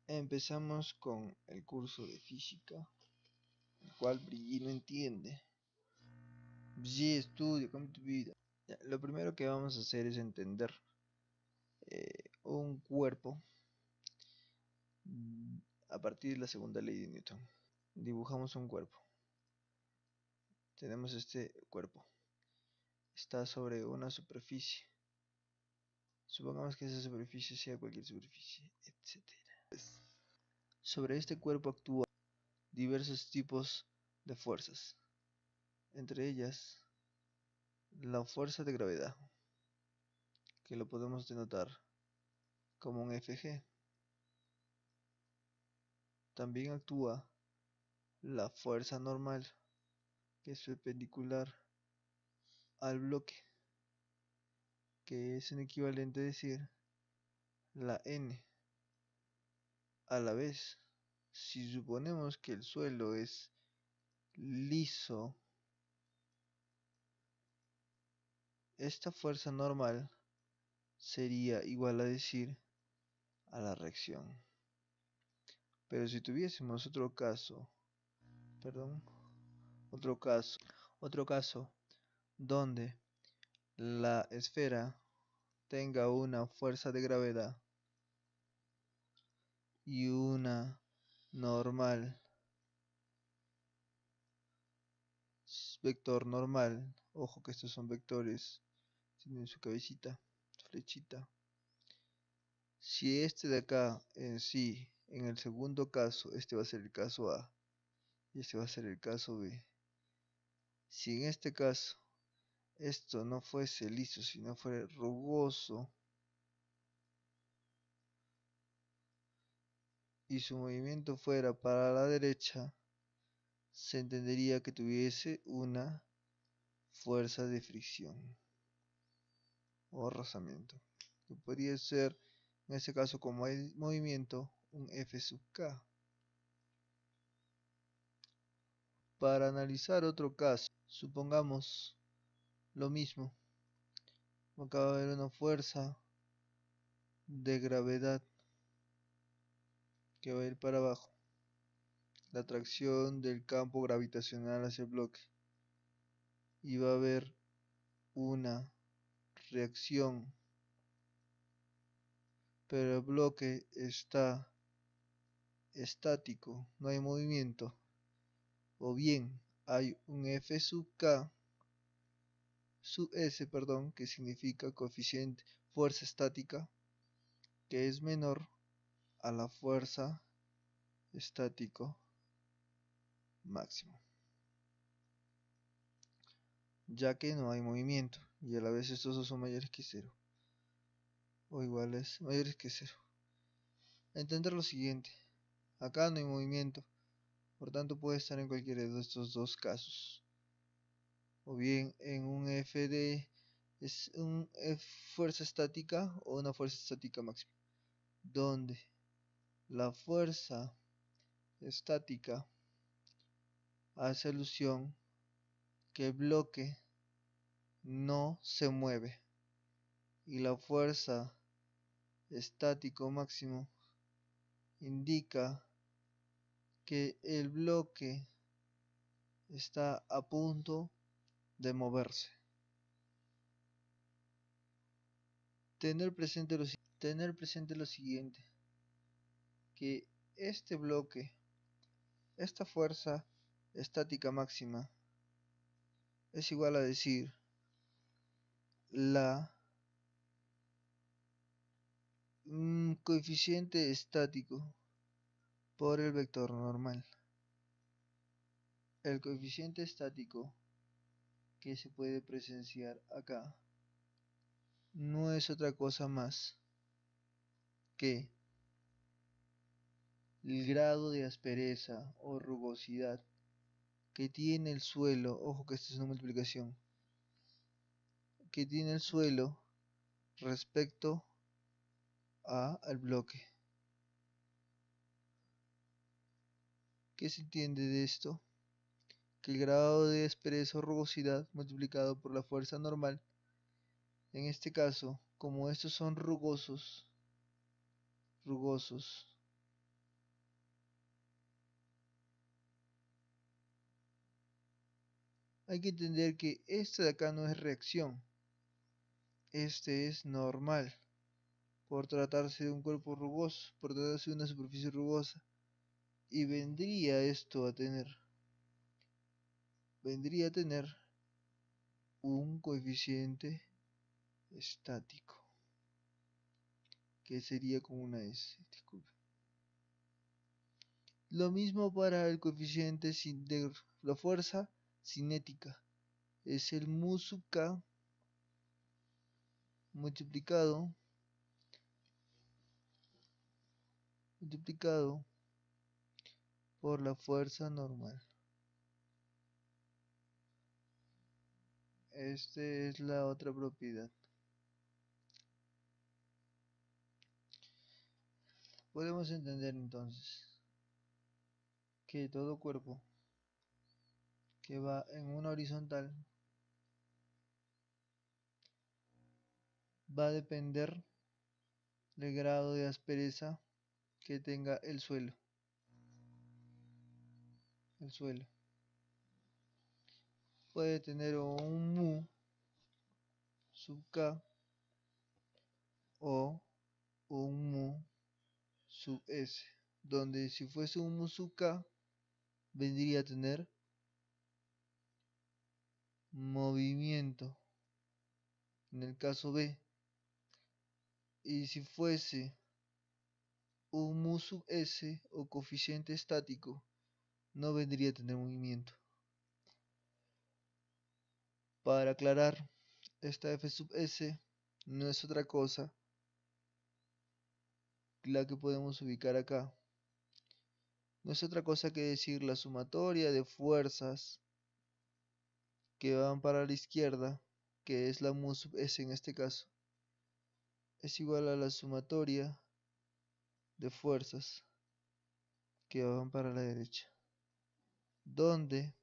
Empezamos con el curso de física, el cual Brigitte no entiende. Brigitte, estudia, cambia tu vida. Ya, lo primero que vamos a hacer es entender un cuerpo a partir de la segunda ley de Newton. Dibujamos un cuerpo. Tenemos este cuerpo. Está sobre una superficie. Supongamos que esa superficie sea cualquier superficie, etc. Sobre este cuerpo actúan diversos tipos de fuerzas, entre ellas la fuerza de gravedad, que lo podemos denotar como un Fg. También actúa la fuerza normal, que es perpendicular al bloque, que es un equivalente a decir la N. A la vez, si suponemos que el suelo es liso, esta fuerza normal sería igual a decir a la reacción. Pero si tuviésemos otro caso donde la esfera tenga una fuerza de gravedad y una normal, vector normal, ojo que estos son vectores, tienen su cabecita, su flechita. Si este de acá en sí, en el segundo caso, este va a ser el caso A y este va a ser el caso B. Si en este caso esto no fuese liso, sino fuera rugoso, y su movimiento fuera para la derecha, se entendería que tuviese una fuerza de fricción o rozamiento, que podría ser, en este caso, como hay movimiento, un F sub K. Para analizar otro caso, supongamos lo mismo. Acaba de haber una fuerza de gravedad que va a ir para abajo, la atracción del campo gravitacional hacia el bloque, y va a haber una reacción, pero el bloque está estático, no hay movimiento, o bien hay un F sub K sub S, perdón, que significa coeficiente fuerza estática, que es menor a la fuerza estático máximo, ya que no hay movimiento y a la vez estos dos son mayores que 0 o iguales, mayores que 0. Entender lo siguiente: acá no hay movimiento, por tanto puede estar en cualquiera de estos dos casos, o bien en un FD es un fuerza estática o una fuerza estática máxima, donde la fuerza estática hace alusión que el bloque no se mueve y la fuerza estático máximo indica que el bloque está a punto de moverse. Tener presente lo siguiente, que este bloque, esta fuerza estática máxima, es igual a decir la coeficiente estático por el vector normal. El coeficiente estático que se puede presenciar acá no es otra cosa más que el grado de aspereza o rugosidad que tiene el suelo, ojo que esta es una multiplicación, que tiene el suelo respecto al bloque. ¿Qué se entiende de esto? Que el grado de aspereza o rugosidad multiplicado por la fuerza normal, en este caso, como estos son rugosos, Hay que entender que este de acá no es reacción, este es normal, por tratarse de un cuerpo rugoso, por tratarse de una superficie rugosa. Y vendría a tener un coeficiente estático, que sería con una S, disculpe. Lo mismo para el coeficiente de la fuerza cinética, es el mu sub k multiplicado por la fuerza normal. Esta es la otra propiedad. Podemos entender entonces que todo cuerpo que va en una horizontal va a depender del grado de aspereza que tenga el suelo. El suelo puede tener un mu sub k o un mu sub s, donde si fuese un mu sub k vendría a tener movimiento en el caso B, y si fuese un mu sub s o coeficiente estático no vendría a tener movimiento. Para aclarar, esta f sub s no es otra cosa la que podemos ubicar acá. No es otra cosa que decir la sumatoria de fuerzas que van para la izquierda, que es la mu sub s en este caso, es igual a la sumatoria de fuerzas que van para la derecha, donde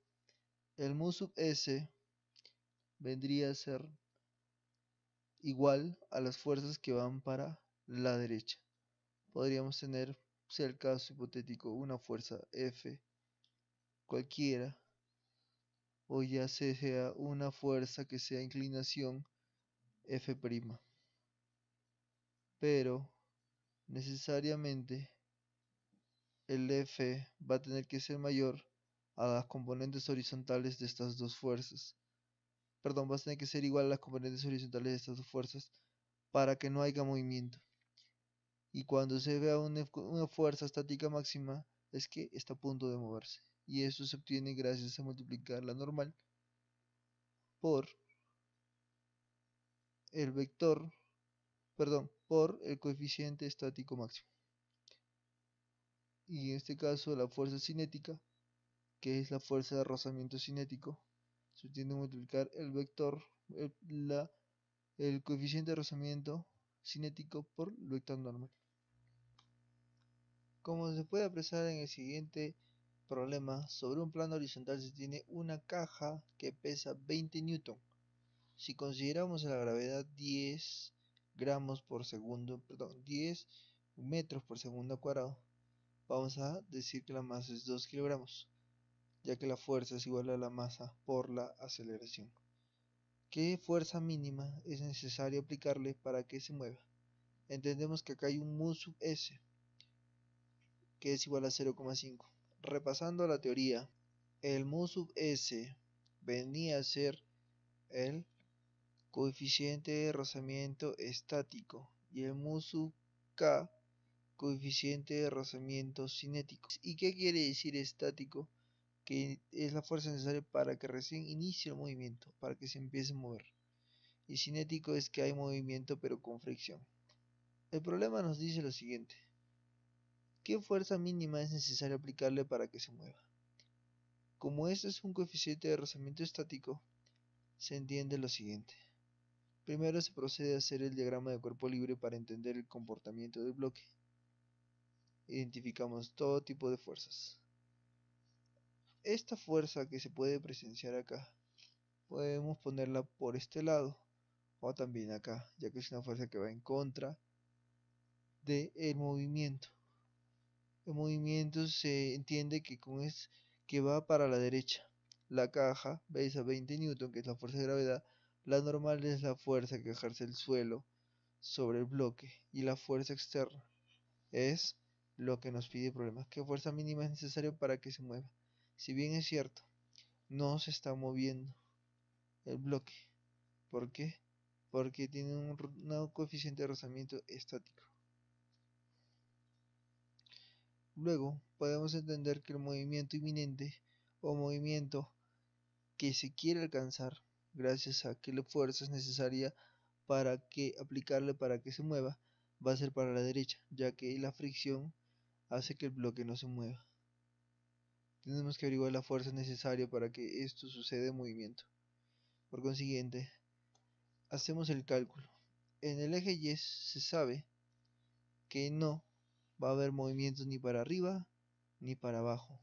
el mu sub s vendría a ser igual a las fuerzas que van para la derecha. Podríamos tener, si el caso hipotético, una fuerza F cualquiera, o ya sea una fuerza que sea inclinación F', pero necesariamente el F va a tener que ser mayor a las componentes horizontales de estas dos fuerzas. Perdón, va a tener que ser igual a las componentes horizontales de estas dos fuerzas para que no haya movimiento. Y cuando se vea una fuerza estática máxima es que está a punto de moverse. Y eso se obtiene gracias a multiplicar la normal por el vector, perdón, por el coeficiente estático máximo. Y en este caso la fuerza cinética, que es la fuerza de rozamiento cinético, se tiende a multiplicar el vector, el coeficiente de rozamiento cinético por el vector normal. Como se puede apreciar en el siguiente problema, sobre un plano horizontal se tiene una caja que pesa 20 newton. Si consideramos la gravedad 10 gramos por segundo, perdón, 10 metros por segundo cuadrado, vamos a decir que la masa es 2 kilogramos, ya que la fuerza es igual a la masa por la aceleración. ¿Qué fuerza mínima es necesario aplicarle para que se mueva? Entendemos que acá hay un mu sub s, que es igual a 0,5. Repasando la teoría, el mu sub s venía a ser el coeficiente de rozamiento estático y el mu sub k coeficiente de rozamiento cinético. ¿Y qué quiere decir estático? Que es la fuerza necesaria para que recién inicie el movimiento, para que se empiece a mover. Y cinético es que hay movimiento pero con fricción. El problema nos dice lo siguiente: ¿qué fuerza mínima es necesario aplicarle para que se mueva? Como este es un coeficiente de rozamiento estático, se entiende lo siguiente. Primero se procede a hacer el diagrama de cuerpo libre para entender el comportamiento del bloque. Identificamos todo tipo de fuerzas. Esta fuerza que se puede presenciar acá, podemos ponerla por este lado o también acá, ya que es una fuerza que va en contra del movimiento. El movimiento se entiende que va para la derecha. la caja pesa 20 newton, que es la fuerza de gravedad. La normal es la fuerza que ejerce el suelo sobre el bloque, y la fuerza externa es lo que nos pide el problema. ¿Qué fuerza mínima es necesaria para que se mueva? Si bien es cierto, no se está moviendo el bloque. ¿Por qué? Porque tiene un coeficiente de rozamiento estático. Luego, podemos entender que el movimiento inminente o movimiento que se quiere alcanzar gracias a que la fuerza es necesaria para que aplicarle para que se mueva va a ser para la derecha, ya que la fricción hace que el bloque no se mueva. Tenemos que averiguar la fuerza necesaria para que esto suceda en movimiento. Por consiguiente, hacemos el cálculo. En el eje Y se sabe que no va a haber movimientos ni para arriba ni para abajo.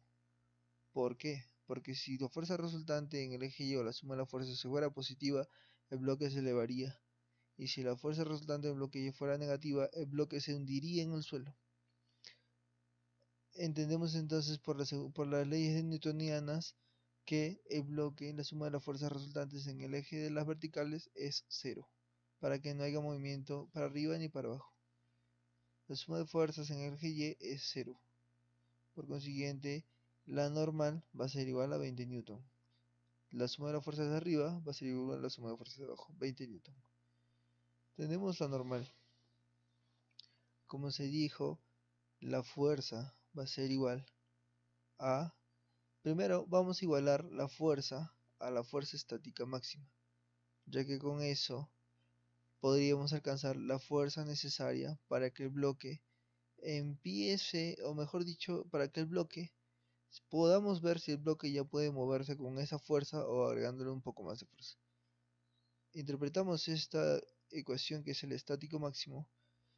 ¿Por qué? Porque si la fuerza resultante en el eje Y o la suma de la fuerza se fuera positiva, el bloque se elevaría. Y si la fuerza resultante del bloque Y fuera negativa, el bloque se hundiría en el suelo. Entendemos entonces por las leyes newtonianas que el bloque, la suma de las fuerzas resultantes en el eje de las verticales es cero, para que no haya movimiento para arriba ni para abajo. La suma de fuerzas en el eje Y es cero. Por consiguiente, la normal va a ser igual a 20 newton. La suma de las fuerzas de arriba va a ser igual a la suma de fuerzas de abajo, 20 newton. Tenemos la normal. Como se dijo, la fuerza va a ser igual a... Primero vamos a igualar la fuerza a la fuerza estática máxima, ya que con eso podríamos alcanzar la fuerza necesaria para que el bloque empiece, o mejor dicho, para que el bloque podamos ver si el bloque ya puede moverse con esa fuerza o agregándole un poco más de fuerza. Interpretamos esta ecuación, que es el estático máximo.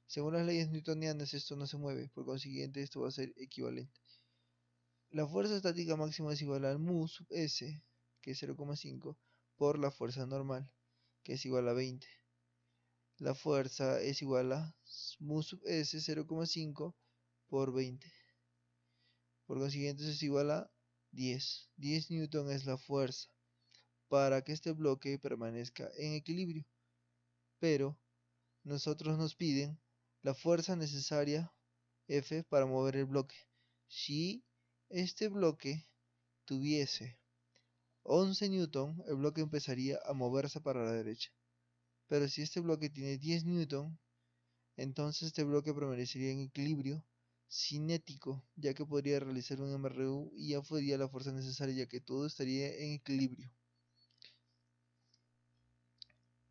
Según las leyes newtonianas, esto no se mueve, por consiguiente esto va a ser equivalente. La fuerza estática máxima es igual al mu sub s, que es 0,5, por la fuerza normal, que es igual a 20. La fuerza es igual a mu sub s 0,5 por 20. Por consiguiente, eso es igual a 10. 10 newton es la fuerza para que este bloque permanezca en equilibrio. Pero nosotros nos piden la fuerza necesaria F para mover el bloque. Si este bloque tuviese 11 newton, el bloque empezaría a moverse para la derecha. Pero si este bloque tiene 10 newton, entonces este bloque permanecería en equilibrio cinético, ya que podría realizar un MRU y ya sería la fuerza necesaria, ya que todo estaría en equilibrio.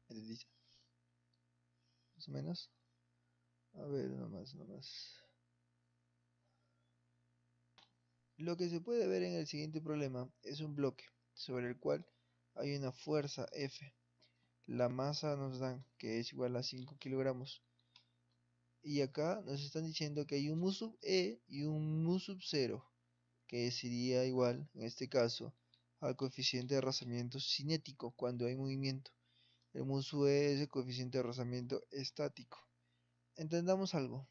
¿Entendiste? Más o menos. A ver, nomás. Lo que se puede ver en el siguiente problema es un bloque sobre el cual hay una fuerza F. La masa nos dan que es igual a 5 kilogramos. Y acá nos están diciendo que hay un mu sub E y un mu sub 0, que sería igual, en este caso, al coeficiente de rozamiento cinético cuando hay movimiento. El mu sub E es el coeficiente de rozamiento estático. Entendamos algo.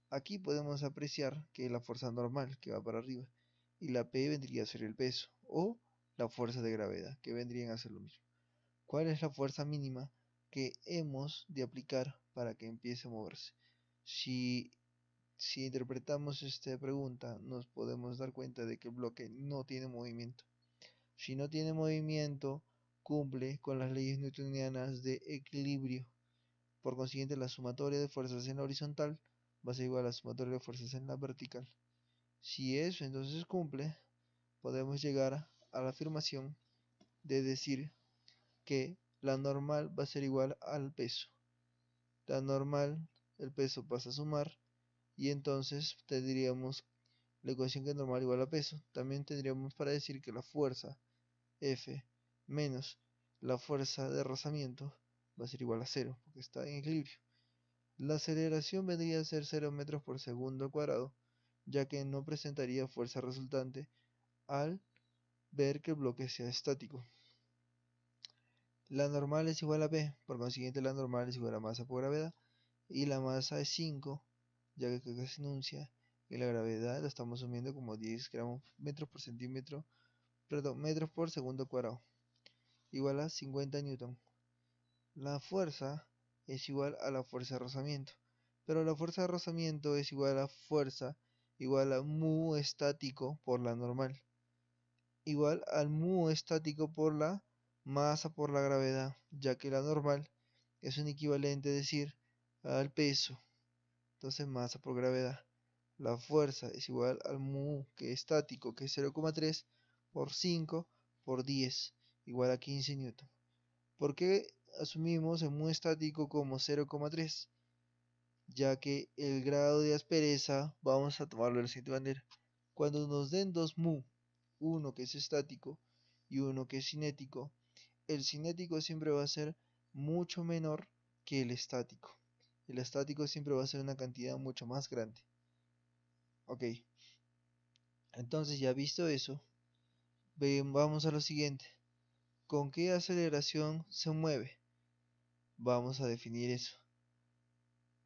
Aquí podemos apreciar que la fuerza normal, que va para arriba, y la P vendría a ser el peso, o la fuerza de gravedad, que vendrían a ser lo mismo. ¿Cuál es la fuerza mínima que hemos de aplicar para que empiece a moverse? Si interpretamos esta pregunta, nos podemos dar cuenta de que el bloque no tiene movimiento. Si no tiene movimiento, cumple con las leyes newtonianas de equilibrio. Por consiguiente, la sumatoria de fuerzas en la horizontal va a ser igual a la sumatoria de fuerzas en la vertical. Si eso entonces cumple, podemos llegar a la afirmación de decir que la normal va a ser igual al peso. La normal, el peso pasa a sumar, y entonces tendríamos la ecuación que es normal igual a peso. También tendríamos para decir que la fuerza F menos la fuerza de rozamiento va a ser igual a 0, porque está en equilibrio. La aceleración vendría a ser 0 metros por segundo al cuadrado, ya que no presentaría fuerza resultante al ver que el bloque sea estático. La normal es igual a P, por consiguiente la normal es igual a masa por gravedad, y la masa es 5, ya que se enuncia que la gravedad la estamos sumiendo como 10 gramos metros por centímetro perdón, metros por segundo cuadrado, igual a 50 newton. La fuerza es igual a la fuerza de rozamiento, pero la fuerza de rozamiento es igual a fuerza igual a mu estático por la normal, igual al mu estático por la masa por la gravedad, ya que la normal es un equivalente, es decir, al peso, entonces masa por gravedad. La fuerza es igual al mu que es estático, que es 0,3 por 5 por 10, igual a 15 newton. ¿Por qué asumimos el mu estático como 0,3? Ya que el grado de aspereza vamos a tomarlo de la siguiente manera. Cuando nos den dos mu, uno que es estático y uno que es cinético, el cinético siempre va a ser mucho menor que el estático. El estático siempre va a ser una cantidad mucho más grande. Ok, entonces ya visto eso, vamos a lo siguiente. ¿Con qué aceleración se mueve? Vamos a definir eso.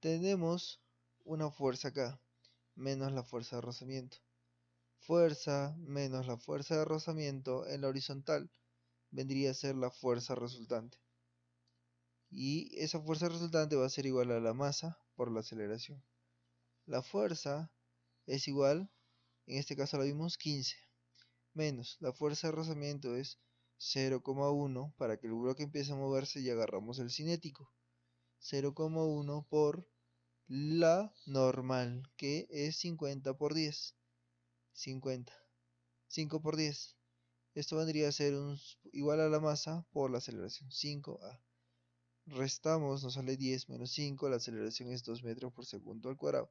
Tenemos una fuerza acá, menos la fuerza de rozamiento. Fuerza menos la fuerza de rozamiento en la horizontal vendría a ser la fuerza resultante. Y esa fuerza resultante va a ser igual a la masa por la aceleración. La fuerza es igual, en este caso la vimos 15, menos la fuerza de rozamiento es 0,1 para que el bloque empiece a moverse y agarramos el cinético. 0,1 por la normal, que es 50 por 10. 50. 5 por 10. Esto vendría a ser igual a la masa por la aceleración. 5a. Restamos, nos sale 10 menos 5. La aceleración es 2 metros por segundo al cuadrado.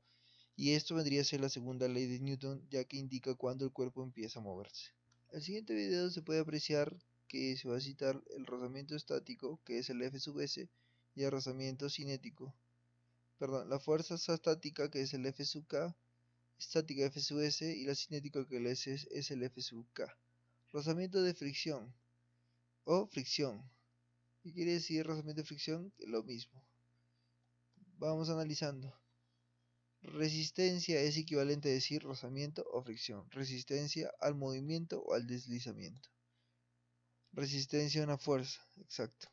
Y esto vendría a ser la segunda ley de Newton, ya que indica cuando el cuerpo empieza a moverse. En el siguiente video se puede apreciar que se va a citar el rozamiento estático, que es el F sub S, y el rozamiento cinético. Perdón, la fuerza estática, que es el F sub K, estática F sub S, y la cinética, que es el F sub K. Rozamiento de fricción o fricción. ¿Qué quiere decir rozamiento de fricción? Lo mismo. Vamos analizando. Resistencia es equivalente a decir rozamiento o fricción. Resistencia al movimiento o al deslizamiento. Resistencia a una fuerza, exacto.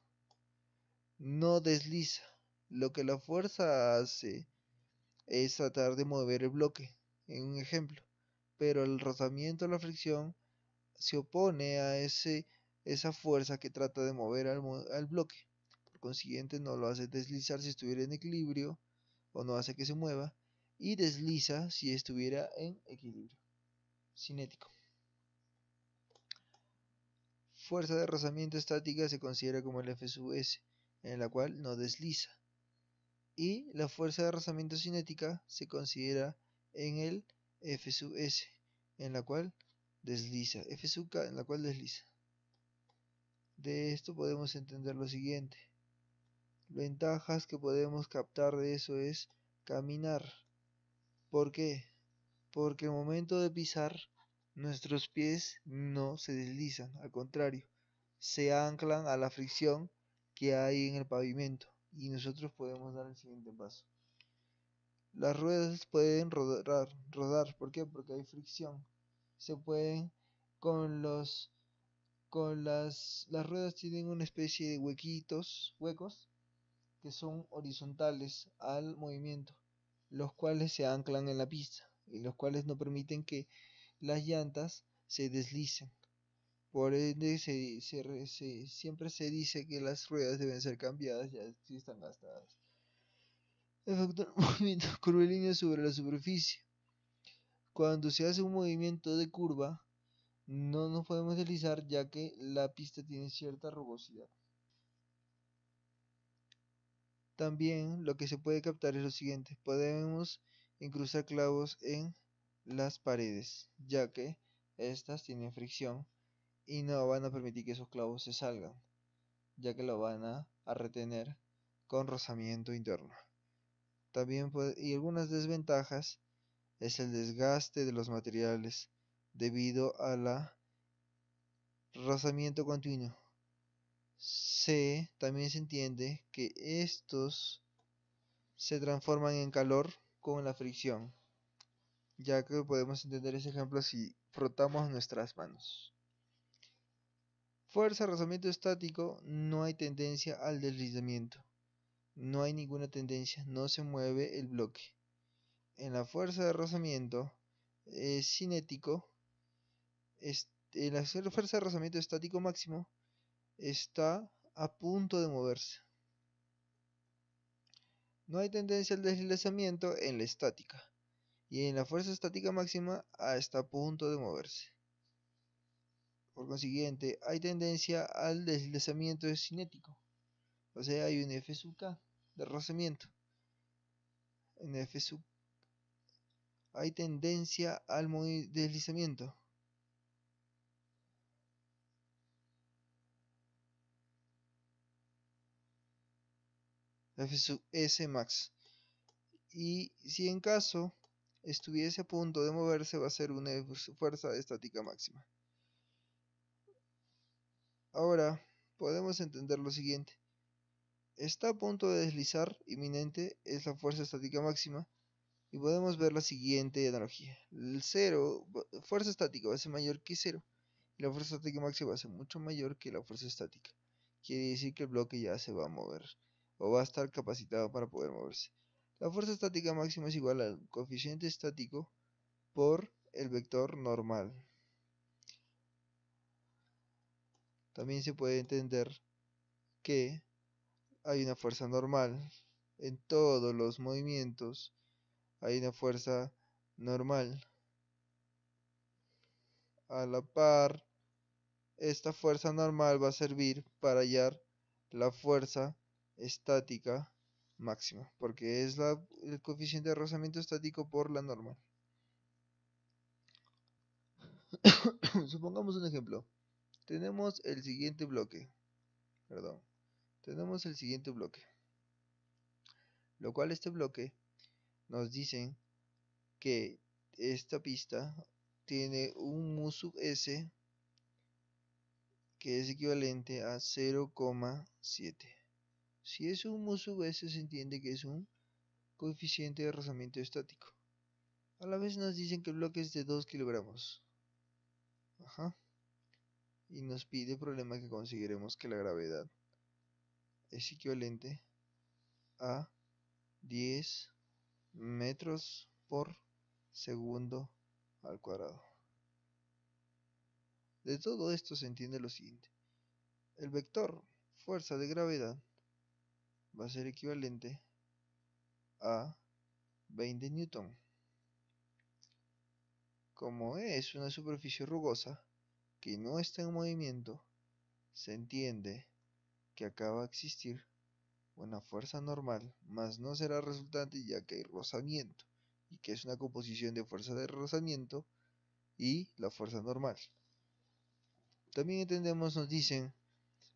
No desliza. Lo que la fuerza hace es tratar de mover el bloque, en un ejemplo. Pero el rozamiento o la fricción se opone a esa fuerza que trata de mover al bloque. Por consiguiente, no lo hace deslizar si estuviera en equilibrio, o no hace que se mueva, y desliza si estuviera en equilibrio cinético. Fuerza de rozamiento estática se considera como el F sub S, en la cual no desliza. Y la fuerza de rozamiento cinética se considera en el F sub S, en la cual desliza. F sub K, en la cual desliza. De esto podemos entender lo siguiente. Ventajas que podemos captar de eso es caminar. ¿Por qué? Porque al momento de pisar, nuestros pies no se deslizan, al contrario, se anclan a la fricción que hay en el pavimento y nosotros podemos dar el siguiente paso. Las ruedas pueden rodar, ¿por qué? Porque hay fricción. Se pueden, las ruedas tienen una especie de huecos, que son horizontales al movimiento, los cuales se anclan en la pista y los cuales no permiten que las llantas se deslicen. Por ende, siempre se dice que las ruedas deben ser cambiadas ya si están gastadas. El factor movimiento curvilíneo sobre la superficie. Cuando se hace un movimiento de curva, no nos podemos deslizar ya que la pista tiene cierta rugosidad. También lo que se puede captar es lo siguiente: podemos incrustar clavos en las paredes, ya que estas tienen fricción y no van a permitir que esos clavos se salgan, ya que lo van a retener con rozamiento interno. También y algunas desventajas es el desgaste de los materiales debido a la rozamiento continuo. También se entiende que estos se transforman en calor con la fricción, ya que podemos entender ese ejemplo si frotamos nuestras manos. fuerza de rozamiento estático no hay tendencia al deslizamiento. No hay ninguna tendencia, no se mueve el bloque. En la fuerza de rozamiento cinético, la fuerza de rozamiento estático máximo está a punto de moverse. No hay tendencia al deslizamiento en la estática. Y en la fuerza estática máxima está a punto de moverse. Por consiguiente, hay tendencia al deslizamiento cinético. O sea, hay un F sub K de rozamiento. En F sub hay tendencia al deslizamiento. F sub S max. Y si en caso estuviese a punto de moverse, va a ser una fuerza estática máxima. Ahora podemos entender lo siguiente. Está a punto de deslizar, inminente, es la fuerza estática máxima. Y podemos ver la siguiente analogía. El fuerza estática va a ser mayor que 0. Y la fuerza estática máxima va a ser mucho mayor que la fuerza estática. Quiere decir que el bloque ya se va a mover. O va a estar capacitado para poder moverse. La fuerza estática máxima es igual al coeficiente estático por el vector normal. También se puede entender que hay una fuerza normal en todos los movimientos. Hay una fuerza normal. A la par, esta fuerza normal va a servir para hallar la fuerza estática máxima, porque es el coeficiente de rozamiento estático por la normal. Supongamos un ejemplo. Tenemos el siguiente bloque. Tenemos el siguiente bloque. Lo cual este bloque nos dice que esta pista tiene un mu sub s que es equivalente a 0,7. Si es un mu sub s, se entiende que es un coeficiente de rozamiento estático. A la vez nos dicen que el bloque es de 2 kilogramos. Y nos pide el problema que consideremos que la gravedad es equivalente a 10 metros por segundo al cuadrado. De todo esto se entiende lo siguiente. El vector fuerza de gravedad va a ser equivalente a 20 newton. Como es una superficie rugosa que no está en movimiento, se entiende que acá va a existir una fuerza normal, mas no será resultante ya que hay rozamiento, y que es una composición de fuerza de rozamiento y la fuerza normal. También entendemos, nos dicen,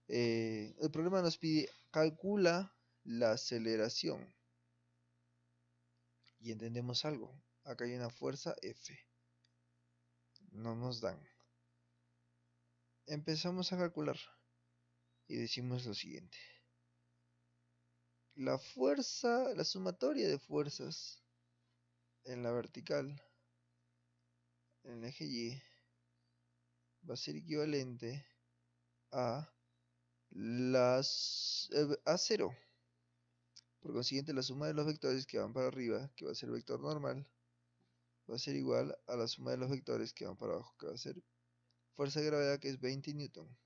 el problema nos pide, calcula la aceleración. Y entendemos algo, acá hay una fuerza F. No nos dan. Empezamos a calcular y decimos lo siguiente. La fuerza, la sumatoria de fuerzas en la vertical, en el eje Y, va a ser equivalente a a 0. Por consiguiente, la suma de los vectores que van para arriba, que va a ser vector normal, va a ser igual a la suma de los vectores que van para abajo, que va a ser fuerza de gravedad, que es 20 newton.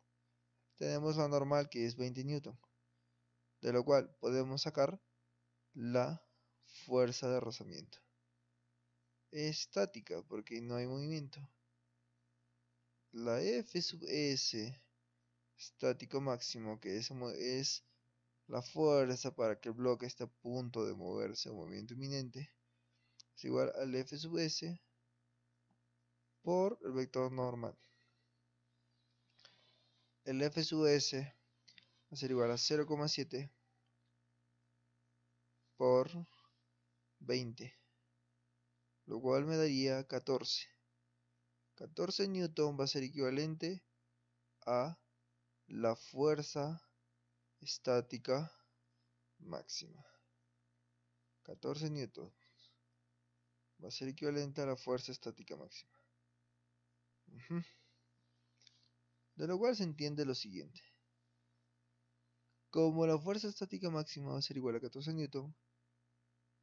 Tenemos la normal, que es 20 newton, de lo cual podemos sacar la fuerza de rozamiento estática, porque no hay movimiento. La F sub S estático máximo, que es la fuerza para que el bloque esté a punto de moverse o movimiento inminente, es igual al F sub S por el vector normal. El F sub S va a ser igual a 0,7 por 20, lo cual me daría 14. 14 newton va a ser equivalente a la fuerza estática máxima. 14 newton va a ser equivalente a la fuerza estática máxima. De lo cual se entiende lo siguiente. Como la fuerza estática máxima va a ser igual a 14 Newton,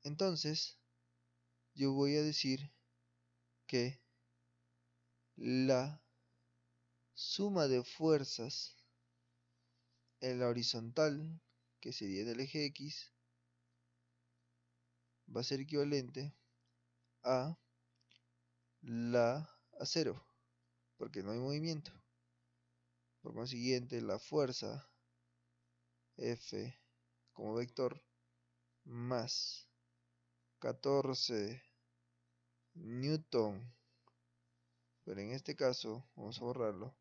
entonces yo voy a decir que la suma de fuerzas en la horizontal, que sería en el eje X, va a ser equivalente a a 0, porque no hay movimiento. Por consiguiente, la fuerza F como vector más 14 newton, pero en este caso vamos a borrarlo,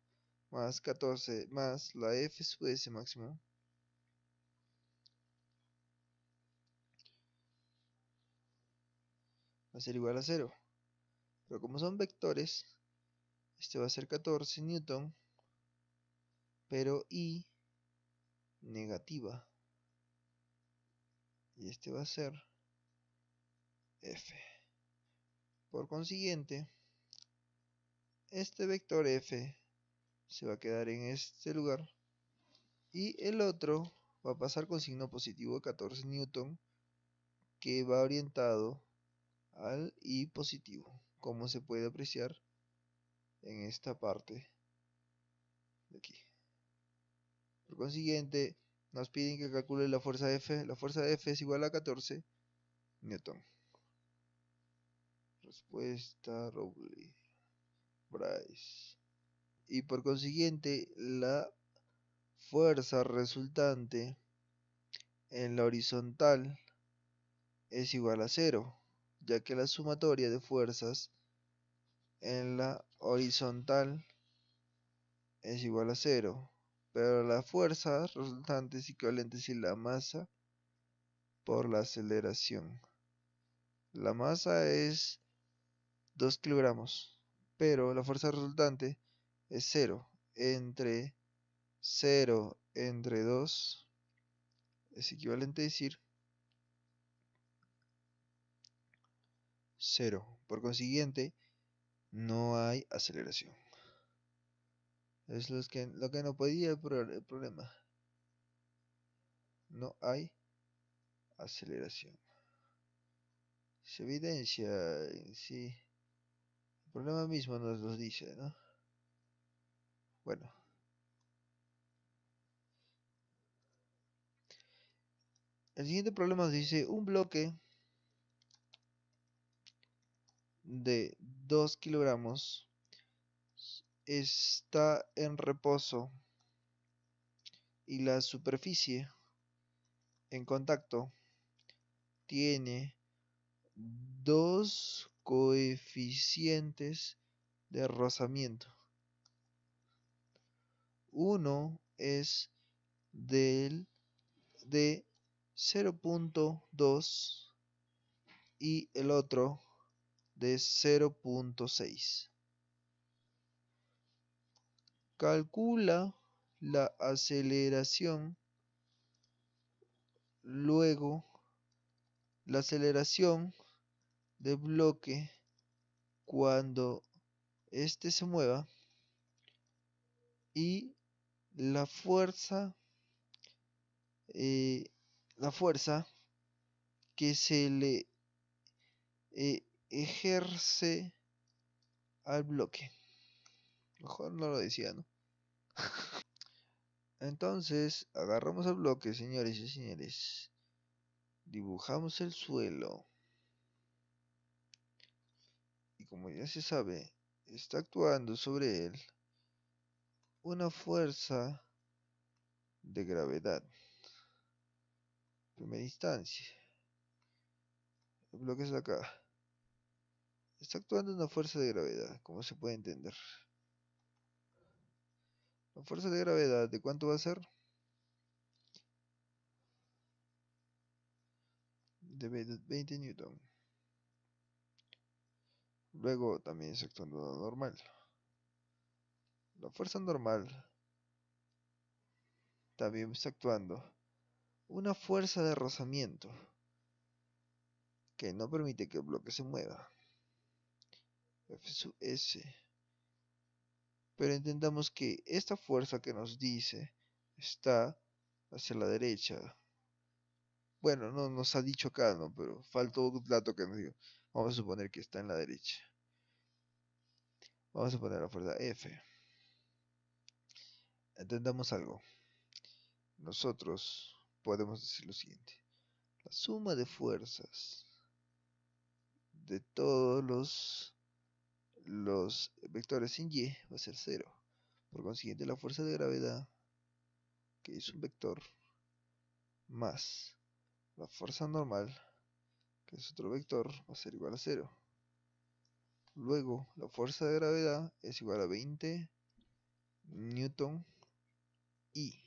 más 14 más la F sub S máximo va a ser igual a 0. Pero como son vectores, este va a ser 14 newton, pero I negativa. Y este va a ser F. Por consiguiente, este vector F se va a quedar en este lugar y el otro va a pasar con signo positivo de 14 newton, que va orientado al I positivo, como se puede apreciar en esta parte de aquí. Por consiguiente, nos piden que calcule la fuerza F. La fuerza F es igual a 14 newton. Respuesta Rowley Bryce. Y por consiguiente, la fuerza resultante en la horizontal es igual a 0, ya que la sumatoria de fuerzas en la horizontal es igual a 0, pero la fuerza resultante es equivalente a la masa por la aceleración. La masa es 2 kilogramos, pero la fuerza resultante es 0. Entre 0 entre 2 es equivalente a decir 0. Por consiguiente, no hay aceleración. Es lo que no podía el problema. No hay aceleración. Se evidencia en sí. El problema mismo nos lo dice, ¿no? Bueno. El siguiente problema nos dice un bloque de 2 kilogramos está en reposo y la superficie en contacto tiene dos coeficientes de rozamiento. Uno es de 0.2 y el otro de 0.6. Calcula la aceleración, luego la aceleración del bloque cuando éste se mueva y la fuerza eh, que se le ejerce al bloque. Mejor no lo decía, ¿no? Entonces, agarramos el bloque, señores y señores. Dibujamos el suelo. Y como ya se sabe, está actuando sobre él una fuerza de gravedad. Primera instancia. El bloque está acá. Está actuando una fuerza de gravedad, como se puede entender. La fuerza de gravedad, ¿de cuánto va a ser? De 20 newton. Luego también está actuando normal. La fuerza normal también está actuando una fuerza de rozamiento que no permite que el bloque se mueva. F sub S. Pero entendamos que esta fuerza que nos dice está hacia la derecha. Bueno, no nos ha dicho acá, ¿no? Pero faltó un dato que nos dijo. Vamos a suponer que está en la derecha. Vamos a poner la fuerza F. Entendamos algo. Nosotros podemos decir lo siguiente. La suma de fuerzas de todos los vectores en Y va a ser 0. Por consiguiente, la fuerza de gravedad, que es un vector, más la fuerza normal, que es otro vector, va a ser igual a 0. Luego, la fuerza de gravedad es igual a 20 newton I.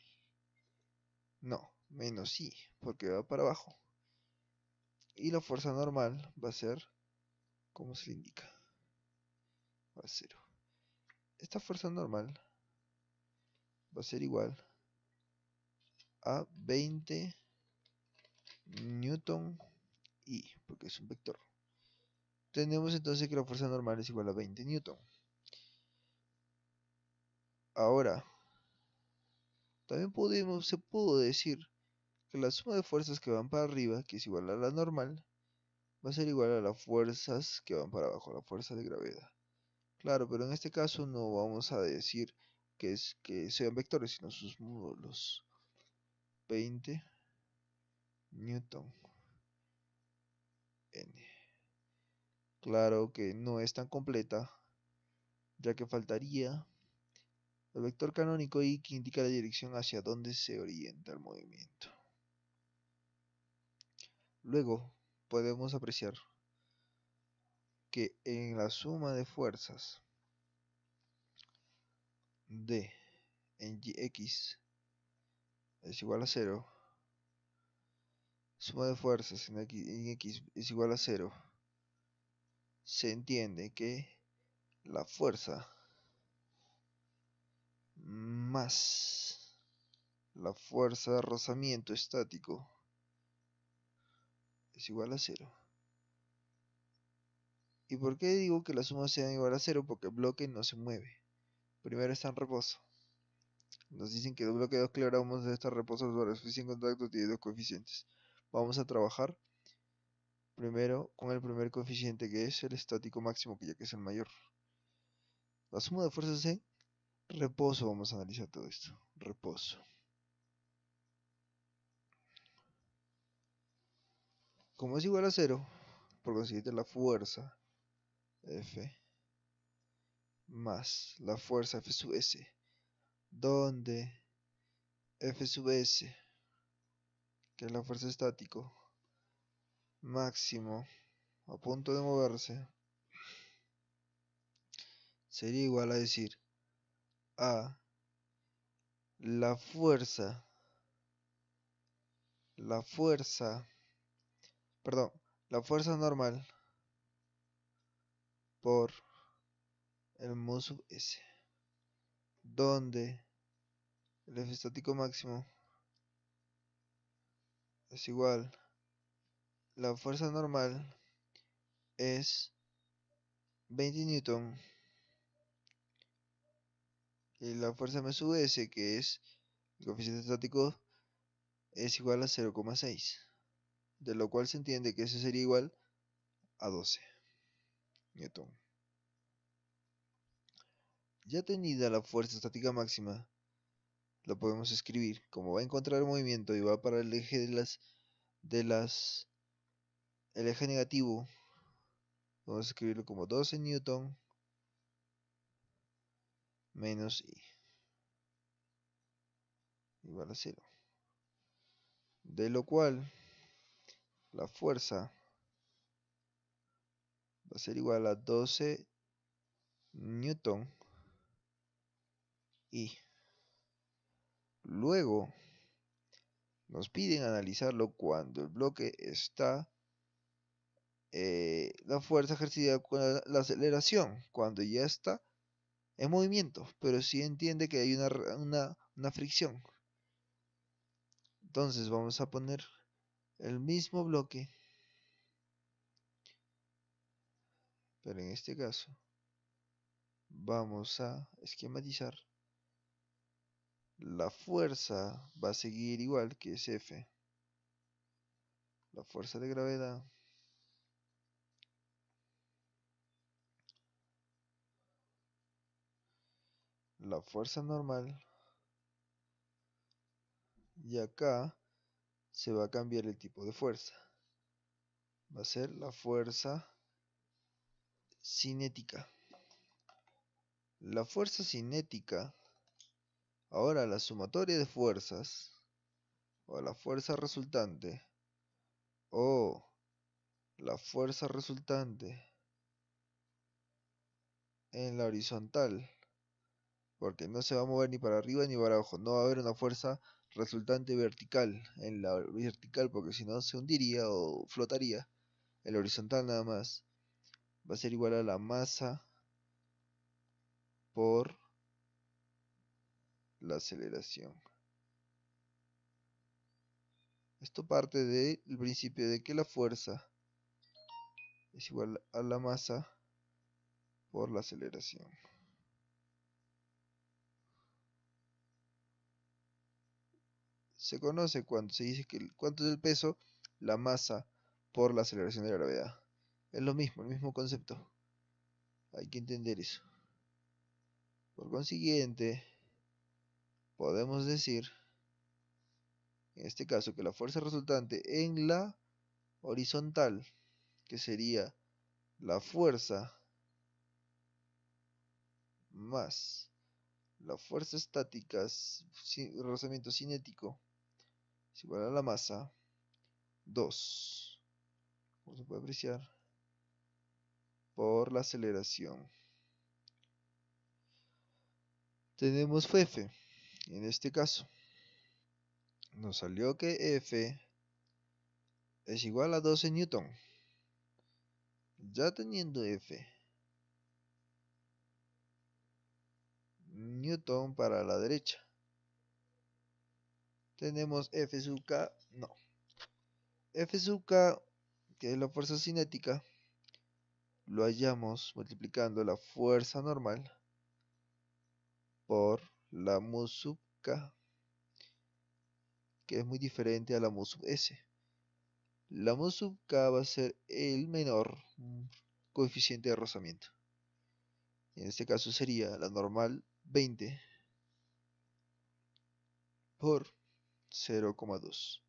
No, menos I, porque va para abajo. Y la fuerza normal va a ser, como se le indica, va a 0. Esta fuerza normal va a ser igual a 20 newton I, porque es un vector. Tenemos entonces que la fuerza normal es igual a 20 newton. Ahora, también se pudo decir que la suma de fuerzas que van para arriba, que es igual a la normal, va a ser igual a las fuerzas que van para abajo, la fuerza de gravedad. Claro, pero en este caso no vamos a decir que sean vectores, sino sus módulos. 20 newton n. Claro que no es tan completa, ya que faltaría el vector canónico y que indica la dirección hacia donde se orienta el movimiento. Luego podemos apreciar que en la suma de fuerzas D en X es igual a 0, suma de fuerzas en X es igual a 0, se entiende que la fuerza más la fuerza de rozamiento estático es igual a 0. ¿Y por qué digo que la suma sea igual a 0? Porque el bloque no se mueve. Primero está en reposo. Nos dicen que el bloque de 2 kilogramos debe estar reposo sobre la superficie en contacto, tiene 2 coeficientes. Vamos a trabajar primero con el primer coeficiente, que es el estático máximo, que ya que es el mayor. La suma de fuerzas en reposo, vamos a analizar todo esto. Reposo. Como es igual a 0, por consiguiente la fuerza F más la fuerza F sub S, donde F sub S, que es la fuerza estático máximo a punto de moverse, sería igual a decir a la fuerza, perdón, la fuerza normal por el mu sub S, donde el F estático máximo es igual, la fuerza normal es 20 newton y la fuerza M sub S, que es el coeficiente estático, es igual a 0,6, de lo cual se entiende que eso sería igual a 12 newton. Ya tenida la fuerza estática máxima, lo podemos escribir como va a encontrar el movimiento y va para el eje el eje negativo. Vamos a escribirlo como 12 newton menos I igual a 0, de lo cual la fuerza va a ser igual a 12 newton I. Luego nos piden analizarlo cuando el bloque está la fuerza ejercida con la aceleración, cuando ya está en movimiento, pero sí entiende que hay una fricción. Entonces vamos a poner el mismo bloque, pero en este caso Vamos a esquematizar. La fuerza va a seguir igual, que es F. La fuerza de gravedad la fuerza normal, y acá se va a cambiar el tipo de fuerza. Va a ser la fuerza cinética. La fuerza cinética, ahora la sumatoria de fuerzas, o la fuerza resultante, o la fuerza resultante en la horizontal, porque no se va a mover ni para arriba ni para abajo, no va a haber una fuerza resultante vertical en la vertical, porque si no se hundiría o flotaría. En la horizontal nada más va a ser igual a la masa por la aceleración. Esto parte del principio de que la fuerza es igual a la masa por la aceleración. Se conoce cuando se dice que cuánto es el peso, la masa por la aceleración de la gravedad. Es lo mismo, el mismo concepto. Hay que entender eso. Por consiguiente, podemos decir, en este caso, que la fuerza resultante en la horizontal, que sería la fuerza más la fuerza estática, rozamiento cinético, es igual a la masa 2, como se puede apreciar, por la aceleración. Tenemos F, en este caso, nos salió que F es igual a 12 Newton. Ya teniendo F, Newton para la derecha, tenemos F sub K, no. F sub K, que es la fuerza cinética, lo hallamos multiplicando la fuerza normal por la mu sub K, que es muy diferente a la mu sub S. La mu sub K va a ser el menor coeficiente de rozamiento. En este caso sería la normal 20 por 0,2,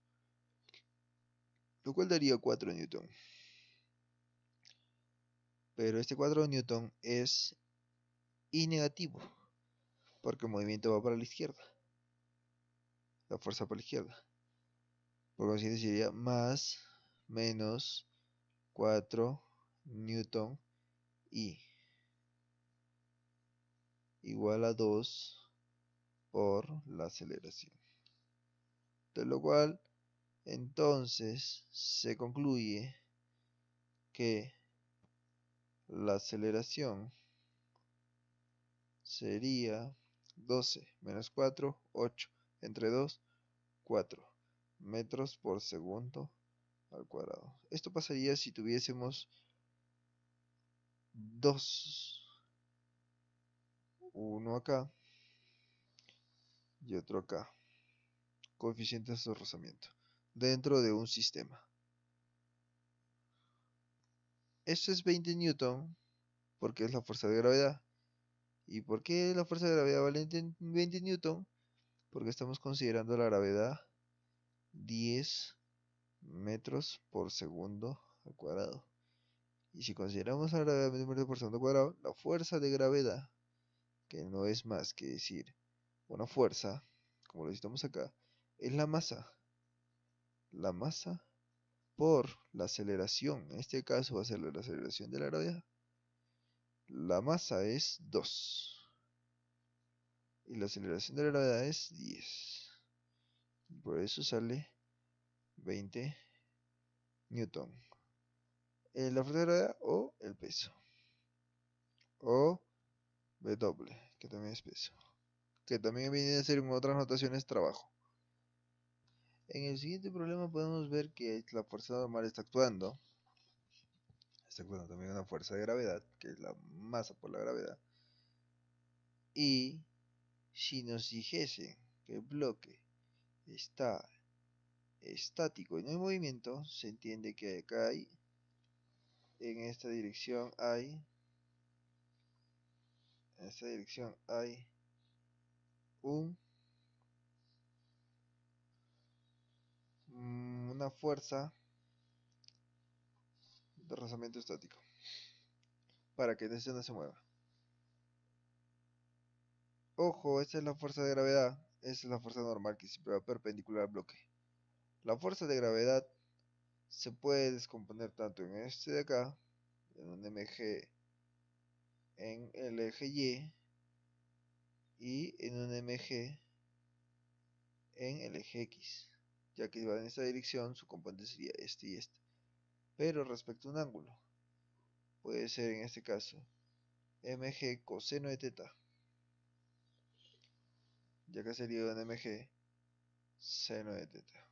lo cual daría 4 newton. Pero este 4 newton es y negativo, porque el movimiento va para la izquierda, la fuerza para la izquierda. Por consiguiente sería más menos 4 newton y igual a 2 por la aceleración. De lo cual, entonces, se concluye que la aceleración sería 12 menos 4, 8, entre 2, 4 metros por segundo al cuadrado. Esto pasaría si tuviésemos uno acá y otro acá, coeficientes de rozamiento, dentro de un sistema. Esto es 20 newton porque es la fuerza de gravedad. ¿Y por qué la fuerza de gravedad vale 20 newton? Porque estamos considerando la gravedad 10 metros por segundo al cuadrado. Y si consideramos la gravedad de metros por segundo al cuadrado, la fuerza de gravedad, que no es más que decir una fuerza, como lo necesitamos acá, es la masa. La masa por la aceleración. En este caso va a ser la aceleración de la gravedad. La masa es 2. Y la aceleración de la gravedad es 10. Y por eso sale 20 newton. La fuerza de gravedad o el peso. O W, que también es peso. Que también viene a ser en otras notaciones trabajo. En el siguiente problema podemos ver que la fuerza normal está actuando. Está actuando también una fuerza de gravedad, que es la masa por la gravedad. Y si nos dijesen que el bloque está estático y no en movimiento, se entiende que acá hay, en esta dirección hay, una fuerza de rozamiento estático para que este no se mueva. Ojo, esta es la fuerza de gravedad, esta es la fuerza normal que siempre va perpendicular al bloque. La fuerza de gravedad se puede descomponer tanto en este de acá, en un mg en el eje y en un mg en el eje x, ya que va en esta dirección, su componente sería este y este. Pero respecto a un ángulo, puede ser en este caso mg coseno de teta, ya que sería un mg seno de teta.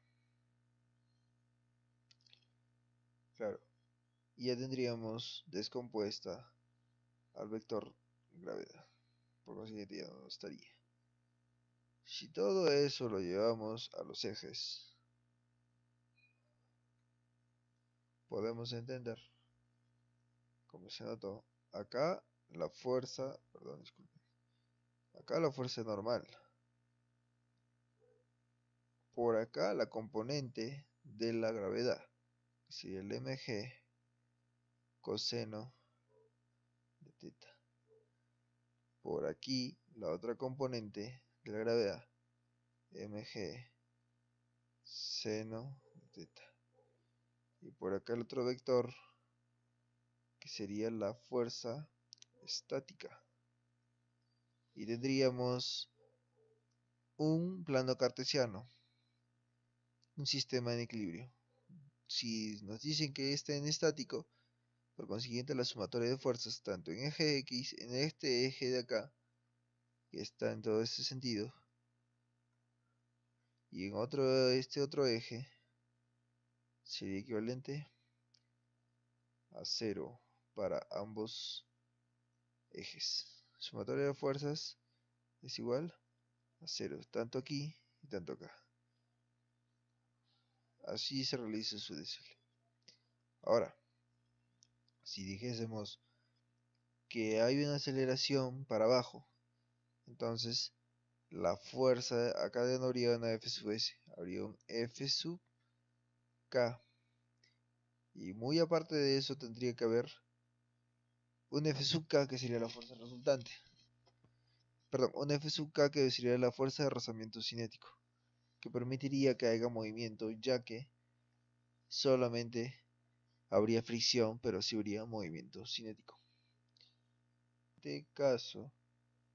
Claro, y ya tendríamos descompuesta al vector gravedad, por consiguiente ya no estaría. Si todo eso lo llevamos a los ejes, podemos entender, como se notó, acá la fuerza, perdón, disculpen, acá la fuerza normal, por acá la componente de la gravedad, que sería el mg coseno de teta. Por aquí la otra componente de la gravedad, mg seno de teta. Y por acá el otro vector, que sería la fuerza estática. Y tendríamos un plano cartesiano, un sistema en equilibrio. Si nos dicen que está en estático, por consiguiente la sumatoria de fuerzas tanto en eje X, en este eje de acá, que está en todo este sentido, y en este otro eje, sería equivalente a 0 para ambos ejes. Sumatoria de fuerzas es igual a 0, tanto aquí y tanto acá. Así se realiza su desvío. Ahora, si dijésemos que hay una aceleración para abajo, entonces la fuerza acá no habría una F sub S, habría un F sub K. Y muy aparte de eso tendría que haber un F sub K que sería la fuerza resultante. Perdón, un F sub K que sería la fuerza de rozamiento cinético, que permitiría que haya movimiento, ya que solamente habría fricción, pero sí habría movimiento cinético. En este caso,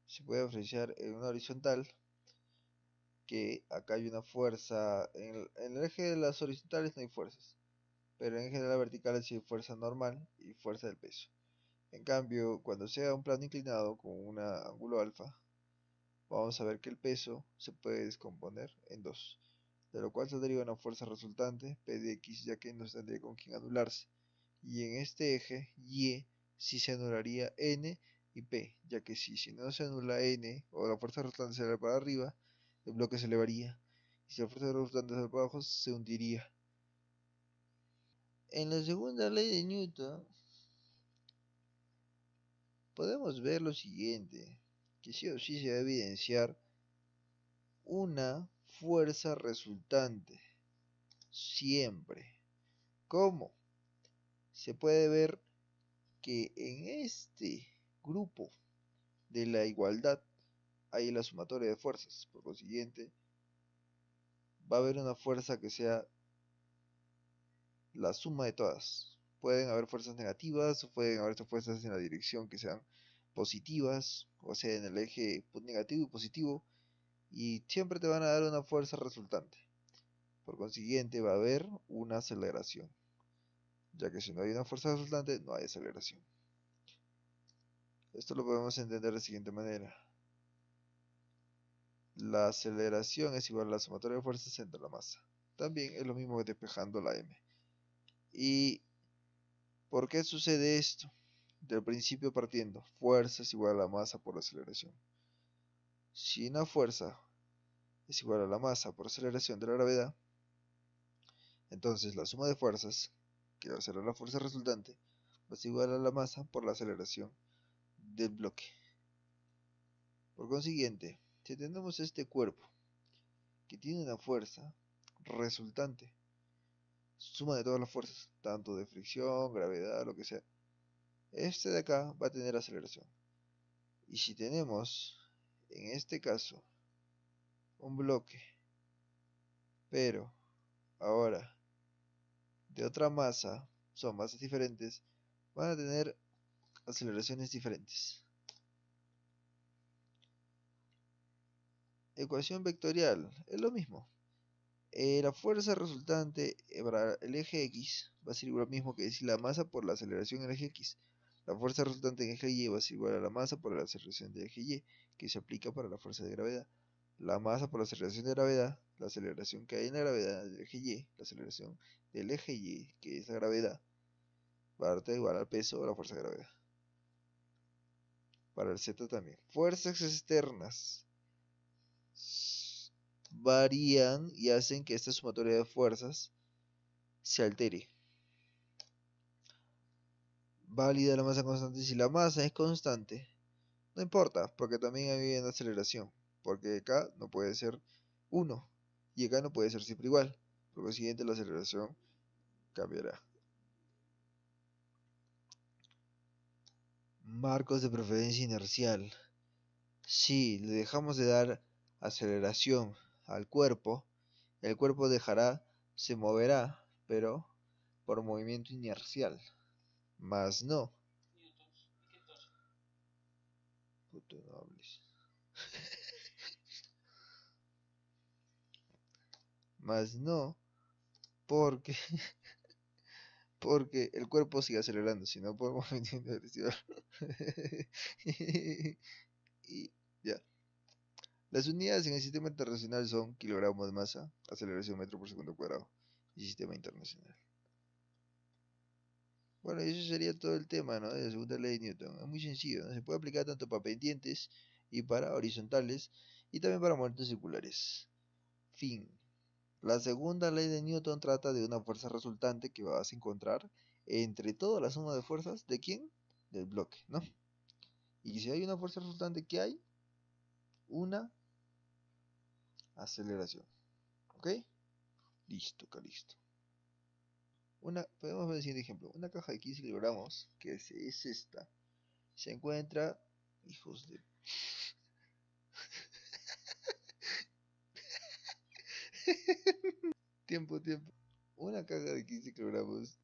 se puede apreciar en una horizontal que acá hay una fuerza, en el eje de las horizontales no hay fuerzas, pero en el eje de las verticales sí hay fuerza normal y fuerza del peso. En cambio, cuando sea un plano inclinado con un ángulo alfa, vamos a ver que el peso se puede descomponer en dos, de lo cual saldría una fuerza resultante, P de X, ya que no tendría con quién anularse. Y en este eje, Y, sí se anularía N y P, ya que si no se anula N, o la fuerza resultante se eleva para arriba, el bloque se elevaría. Y si la fuerza resultante se eleva para abajo, se hundiría. En la segunda ley de Newton, podemos ver lo siguiente, que sí o sí se va a evidenciar una fuerza resultante, siempre. ¿Cómo? Se puede ver que en este grupo de la igualdad hay la sumatoria de fuerzas, por consiguiente va a haber una fuerza que sea la suma de todas. Pueden haber fuerzas negativas o pueden haber fuerzas en la dirección que sean positivas, o sea, en el eje negativo y positivo, y siempre te van a dar una fuerza resultante. Por consiguiente va a haber una aceleración, ya que si no hay una fuerza resultante no hay aceleración. Esto lo podemos entender de la siguiente manera. La aceleración es igual a la sumatoria de fuerzas entre la masa. También es lo mismo que despejando la m. ¿Y por qué sucede esto? Del principio partiendo, fuerza es igual a la masa por la aceleración. Si una fuerza es igual a la masa por aceleración de la gravedad, entonces la suma de fuerzas, que va a ser la fuerza resultante, va a ser igual a la masa por la aceleración del bloque. Por consiguiente, si tenemos este cuerpo que tiene una fuerza resultante, suma de todas las fuerzas, tanto de fricción, gravedad, lo que sea, este de acá va a tener aceleración. Y si tenemos, en este caso, un bloque, pero ahora de otra masa, son masas diferentes, van a tener aceleraciones diferentes. Ecuación vectorial, es lo mismo. La fuerza resultante para el eje X va a ser igual al mismo que decir la masa por la aceleración en el eje X. La fuerza resultante en el eje Y va a ser igual a la masa por la aceleración del eje Y, que se aplica para la fuerza de gravedad. La masa por la aceleración de gravedad, la aceleración que hay en la gravedad del eje Y, la aceleración del eje Y, que es la gravedad, va a dar igual al peso o la fuerza de gravedad. Para el Z también. Fuerzas externas varían y hacen que esta sumatoria de fuerzas se altere. Válida la masa constante. Si la masa es constante, no importa, porque también hay una aceleración. Porque acá no puede ser 1 y acá no puede ser siempre igual. Por lo siguiente, la aceleración cambiará. Marcos de preferencia inercial. Si le dejamos de dar aceleración al cuerpo, el cuerpo se moverá, pero por movimiento inercial. Más no. Puto, no hables. Más no, porque el cuerpo sigue acelerando, si no por movimiento inercial. Y ya. Las unidades en el sistema internacional son kilogramos de masa, aceleración metro por segundo cuadrado y sistema internacional. Bueno, eso sería todo el tema, ¿no? De la segunda ley de Newton. Es muy sencillo, ¿no? Se puede aplicar tanto para pendientes y para horizontales y también para movimientos circulares. Fin. La segunda ley de Newton trata de una fuerza resultante que vas a encontrar entre toda la suma de fuerzas, ¿de quién? Del bloque, ¿no? Y si hay una fuerza resultante, ¿qué hay? Una aceleración. ¿Ok? Listo, listo. Podemos ver el siguiente ejemplo. Una caja de 15 kilogramos, que es esta, se encuentra, hijos de... tiempo. Una caja de 15 kilogramos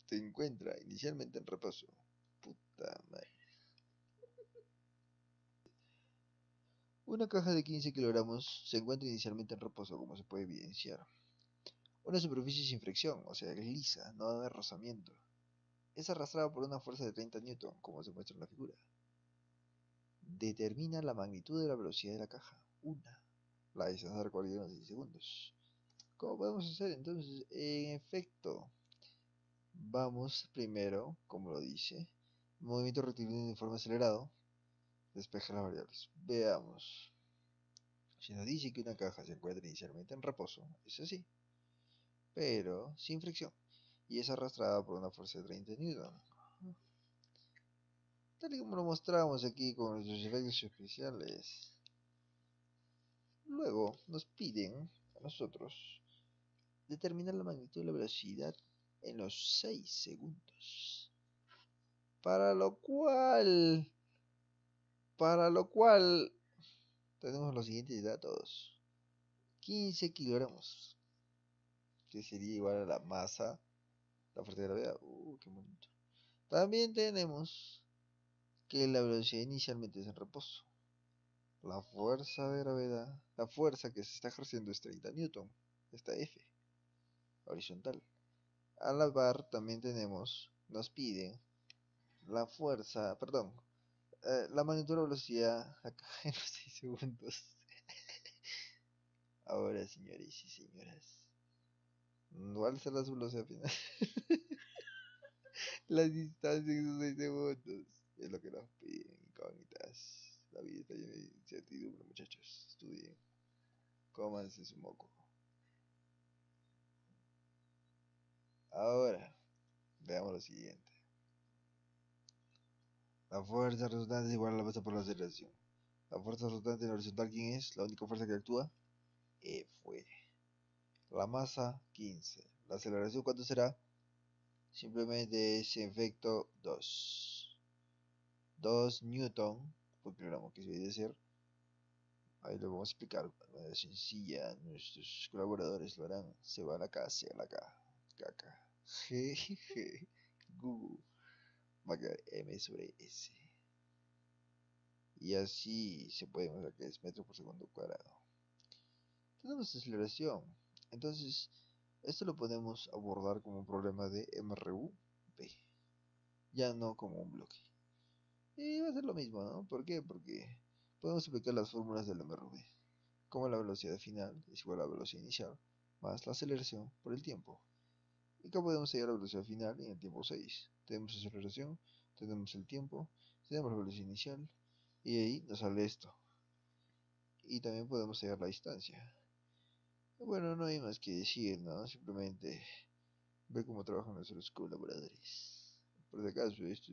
se encuentra inicialmente en reposo. Puta madre. Una caja de 15 kilogramos se encuentra inicialmente en reposo, como se puede evidenciar. Una superficie sin fricción, o sea, es lisa, no debe rozamiento. Es arrastrada por una fuerza de 30 newton, como se muestra en la figura. Determina la magnitud de la velocidad de la caja. Una. La distancia recorrida en 6 segundos. ¿Cómo podemos hacer entonces? En efecto, vamos primero, como lo dice, movimiento rectilíneo de forma acelerado, despeja las variables. Veamos. Si nos dice que una caja se encuentra inicialmente en reposo, es así, pero sin fricción, y es arrastrada por una fuerza de 30 newton. Tal y como lo mostramos aquí con nuestros efectos especiales. Luego nos piden a nosotros determinar la magnitud de la velocidad en los 6 segundos. Para lo cual tenemos los siguientes datos. 15 kilogramos, que sería igual a la masa, la fuerza de gravedad. Qué bonito. También tenemos que la velocidad inicialmente es en reposo. La fuerza de gravedad, la fuerza que se está ejerciendo es 30 newton, esta F, horizontal. A la par también nos piden la fuerza, perdón, la magnitud de la velocidad acá en los 6 segundos. Ahora, señores y señoras, ¿cuál será su velocidad final? La distancia en esos 6 segundos es lo que nos piden, incógnitas. La vida está llena de incertidumbre, muchachos. Cómanse su moco. Ahora, veamos lo siguiente. La fuerza resultante es igual a la masa por la aceleración. La fuerza resultante en horizontal, ¿quién es? La única fuerza que actúa. Fue. La masa, 15. La aceleración, ¿cuánto será? Simplemente es efecto 2. 2 Newton por kilogramo, que se debe ser. Ahí lo vamos a explicar de manera sencilla. Nuestros colaboradores lo harán. Se va a la K, se va a la K. Caca. Jejeje. Google. Va a quedar M sobre S. Y así se puede mostrar que es metro por segundo cuadrado. Tenemos aceleración. Entonces, esto lo podemos abordar como un problema de MRU B. Ya no como un bloque. Y va a ser lo mismo, ¿no? ¿Por qué? Porque podemos aplicar las fórmulas del MRV, como la velocidad final es igual a la velocidad inicial, más la aceleración por el tiempo. Y acá podemos hallar la velocidad final en el tiempo 6. Tenemos aceleración, tenemos el tiempo, tenemos la velocidad inicial, y ahí nos sale esto. Y también podemos hallar la distancia. Bueno, no hay más que decir, ¿no? Simplemente ver cómo trabajan nuestros colaboradores. Por si acaso, esto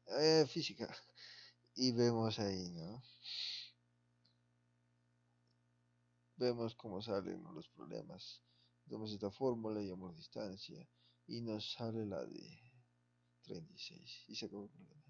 es física. Y vemos ahí, ¿no? Vemos cómo salen los problemas. Damos esta fórmula, llamamos distancia y nos sale la de 36 y se acabó el problema.